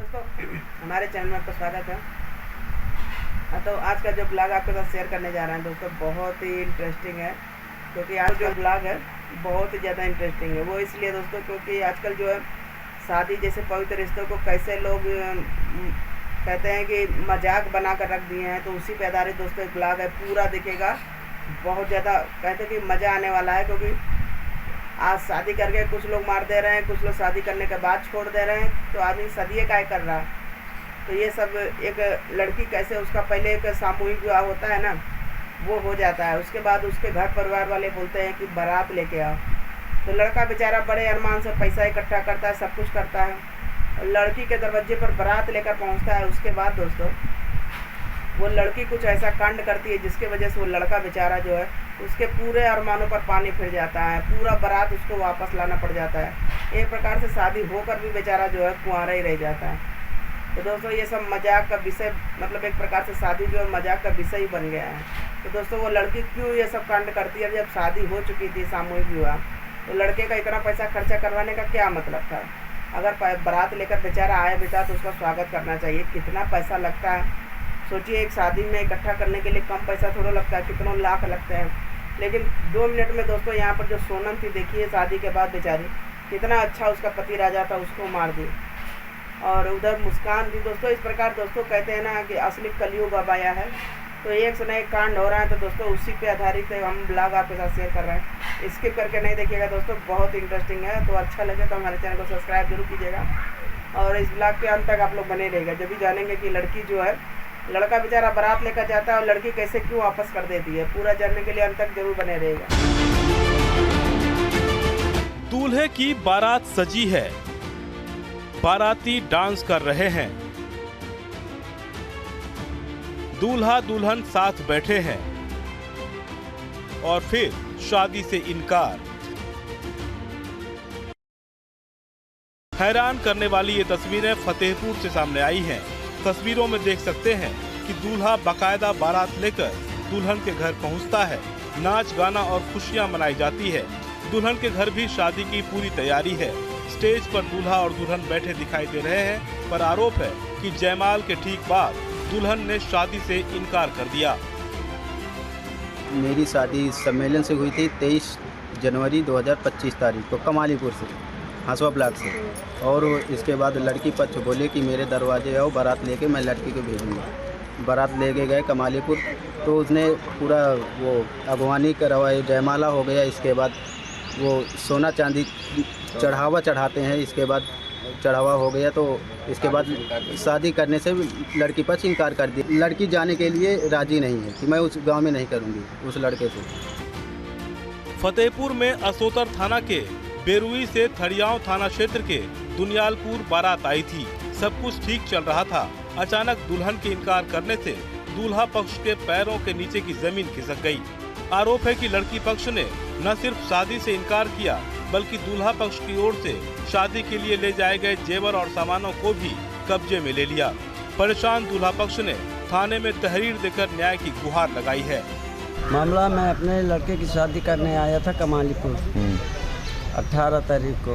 दोस्तों हमारे चैनल में आपका स्वागत है। तो आज का जो ब्लॉग आपके साथ शेयर करने जा रहे हैं दोस्तों बहुत ही इंटरेस्टिंग है, क्योंकि आज जो ब्लॉग है बहुत ही ज़्यादा इंटरेस्टिंग है। वो इसलिए दोस्तों क्योंकि आजकल जो है शादी जैसे पवित्र रिश्तों को कैसे लोग कहते हैं कि मजाक बना कर रख दिए हैं, तो उसी पे आधारित दोस्तों एक ब्लॉग है। पूरा दिखेगा, बहुत ज़्यादा कहते हैं कि मज़ा आने वाला है, क्योंकि आज शादी करके कुछ लोग मार दे रहे हैं, कुछ लोग शादी करने के बाद छोड़ दे रहे हैं, तो आदमी सदिये काय कर रहा है। तो ये सब एक लड़की कैसे उसका पहले एक सामूहिक विवाह होता है ना, वो हो जाता है। उसके बाद उसके घर परिवार वाले बोलते हैं कि बारात लेके आओ, तो लड़का बेचारा बड़े अरमान से पैसा इकट्ठा करता है, सब कुछ करता है, और लड़की के दरवाजे पर बारात लेकर पहुंचता है। उसके बाद दोस्तों वो लड़की कुछ ऐसा कांड करती है जिसके वजह से वो लड़का बेचारा जो है उसके पूरे अरमानों पर पानी फिर जाता है, पूरा बारात उसको वापस लाना पड़ जाता है। एक प्रकार से शादी होकर भी बेचारा जो है कुंवारा ही रह जाता है। तो दोस्तों ये सब मजाक का विषय, मतलब एक प्रकार से शादी जो है मजाक का विषय ही बन गया है। तो दोस्तों वो लड़की क्यों ये सब कांड करती है? जब शादी हो चुकी थी सामूहिक विवाह, तो लड़के का इतना पैसा खर्चा करवाने का क्या मतलब था? अगर बारात लेकर बेचारा आया बेटा तो उसका स्वागत करना चाहिए। कितना पैसा लगता है सोचिए, एक शादी में इकट्ठा करने के लिए कम पैसा थोड़ा लगता है, कितनों लाख लगते हैं। लेकिन 2 मिनट में दोस्तों यहाँ पर जो सोनम थी देखिए, शादी के बाद बेचारी कितना अच्छा उसका पति राजा था, उसको मार दी। और उधर मुस्कान थी दोस्तों। इस प्रकार दोस्तों कहते हैं ना कि असली कलयुग अब आया है, तो एक से नए कांड हो रहा है। तो दोस्तों उसी पे आधारित है हम ब्लॉग आपके साथ शेयर कर रहे हैं। स्किप करके नहीं देखिएगा दोस्तों, बहुत इंटरेस्टिंग है। तो अच्छा लगे तो हमारे चैनल को सब्सक्राइब जरूर कीजिएगा, और इस ब्लॉग के अंत तक आप लोग बने रहेगा, जब भी जानेंगे कि लड़की जो है, लड़का बेचारा बारात लेकर जाता है और लड़की कैसे क्यों वापस कर देती है। पूरा जानने के लिए अंत तक जरूर बने रहेगा। दूल्हे की बारात सजी है, बाराती डांस कर रहे हैं, दूल्हा दुल्हन साथ बैठे हैं, और फिर शादी से इनकार। हैरान करने वाली ये तस्वीरें फतेहपुर से सामने आई हैं। तस्वीरों में देख सकते हैं कि दूल्हा बाकायदा बारात लेकर दुल्हन के घर पहुंचता है। नाच गाना और खुशियां मनाई जाती है। दुल्हन के घर भी शादी की पूरी तैयारी है। स्टेज पर दूल्हा और दुल्हन बैठे दिखाई दे रहे हैं, पर आरोप है कि जयमाल के ठीक बाद दुल्हन ने शादी से इनकार कर दिया। मेरी शादी सम्मेलन से हुई थी 23 जनवरी 2025 तारीख को कमालीपुर से, हंसवा ब्लॉक से। और इसके बाद लड़की पक्ष बोले कि मेरे दरवाजे आओ, बारात लेके मैं लड़की को भेजूँगा। बारात लेके गए कमालीपुर, तो उसने पूरा वो अगवानी करवाई, जयमाला हो गया। इसके बाद वो सोना चांदी चढ़ावा चढ़ाते हैं। इसके बाद चढ़ावा हो गया, तो इसके बाद शादी करने से लड़की पक्ष इनकार कर दिया। लड़की जाने के लिए राजी नहीं है कि मैं उस गाँव में नहीं करूँगी उस लड़के से। फतेहपुर में असोतर थाना के बेरुई से थड़ियाव थाना क्षेत्र के दुनियालपुर बारात आई थी। सब कुछ ठीक चल रहा था। अचानक दुल्हन के इनकार करने से दूल्हा पक्ष के पैरों के नीचे की जमीन खिसक गई। आरोप है कि लड़की पक्ष ने न सिर्फ शादी से इनकार किया, बल्कि दूल्हा पक्ष की ओर से शादी के लिए ले जाए गए जेवर और सामानों को भी कब्जे में ले लिया। परेशान दूल्हा पक्ष ने थाने में तहरीर देकर न्याय की गुहार लगाई है। मामला, मैं अपने लड़के की शादी करने आया था कमालीपुर 18 तारीख को,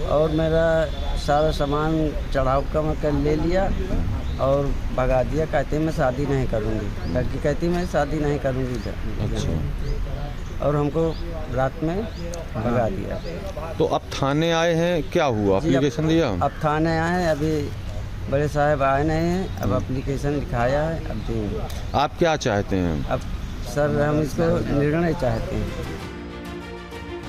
और मेरा सारा सामान चढ़ाव का मैं कर ले लिया और भगा दिया। कहती मैं शादी नहीं करूँगी, लड़की कहती मैं शादी नहीं करूँगी। और हमको रात में भगा दिया। तो अब थाने आए हैं, क्या हुआ? एप्लीकेशन दिया? अब थाने आए हैं, अभी बड़े साहब आए नहीं हैं, अब एप्लीकेशन लिखाया है, अब देंगे। आप क्या चाहते हैं? अब सर हम इसको निर्णय चाहते हैं।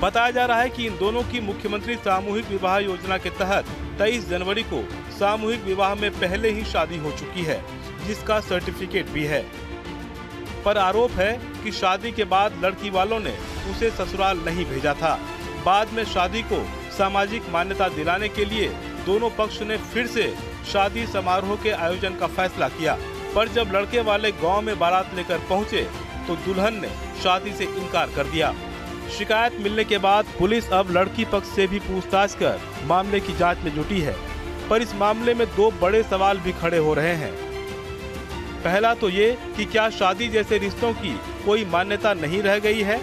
बताया जा रहा है कि इन दोनों की मुख्यमंत्री सामूहिक विवाह योजना के तहत 23 जनवरी को सामूहिक विवाह में पहले ही शादी हो चुकी है, जिसका सर्टिफिकेट भी है। पर आरोप है कि शादी के बाद लड़की वालों ने उसे ससुराल नहीं भेजा था। बाद में शादी को सामाजिक मान्यता दिलाने के लिए दोनों पक्ष ने फिर से शादी समारोह के आयोजन का फैसला किया। पर जब लड़के वाले गाँव में बारात लेकर पहुँचे तो दुल्हन ने शादी से इनकार कर दिया। शिकायत मिलने के बाद पुलिस अब लड़की पक्ष से भी पूछताछ कर मामले की जांच में जुटी है। पर इस मामले में 2 बड़े सवाल भी खड़े हो रहे हैं। पहला तो ये कि क्या शादी जैसे रिश्तों की कोई मान्यता नहीं रह गई है,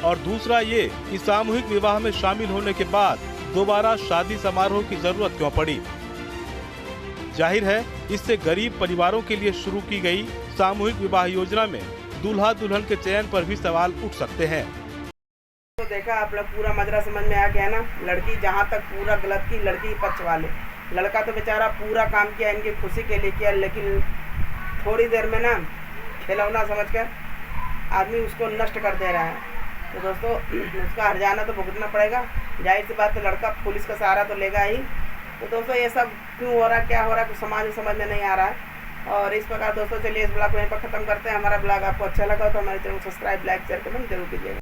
और दूसरा ये कि सामूहिक विवाह में शामिल होने के बाद दोबारा शादी समारोह की जरूरत क्यों पड़ी। जाहिर है इससे गरीब परिवारों के लिए शुरू की गई सामूहिक विवाह योजना में दूल्हा दुल्हन के चयन पर भी सवाल उठ सकते हैं। तो देखा आप लोग, पूरा मजरा समझ में आ गया ना। लड़की जहाँ तक पूरा गलत की, लड़की पक्ष वाले, लड़का तो बेचारा पूरा काम किया, इनकी खुशी के लिए किया, लेकिन थोड़ी देर में ना खिलौना समझकर आदमी उसको नष्ट कर दे रहा है। तो दोस्तों उसका हर्जाना तो भुगतना पड़ेगा, जाहिर सी बात है। लड़का पुलिस का सहारा तो लेगा ही। तो दोस्तों ये सब क्यों हो रहा है, क्या हो रहा है, कुछ समाज समझ में नहीं आ रहा है। और इस प्रकार दोस्तों चलिए इस ब्लॉग को यहीं पर ख़त्म करते हैं। हमारा ब्लॉग आपको अच्छा लगा तो हमारे चैनल को सब्सक्राइब, लाइक, शेयर, कमेंट जरूर कीजिएगा।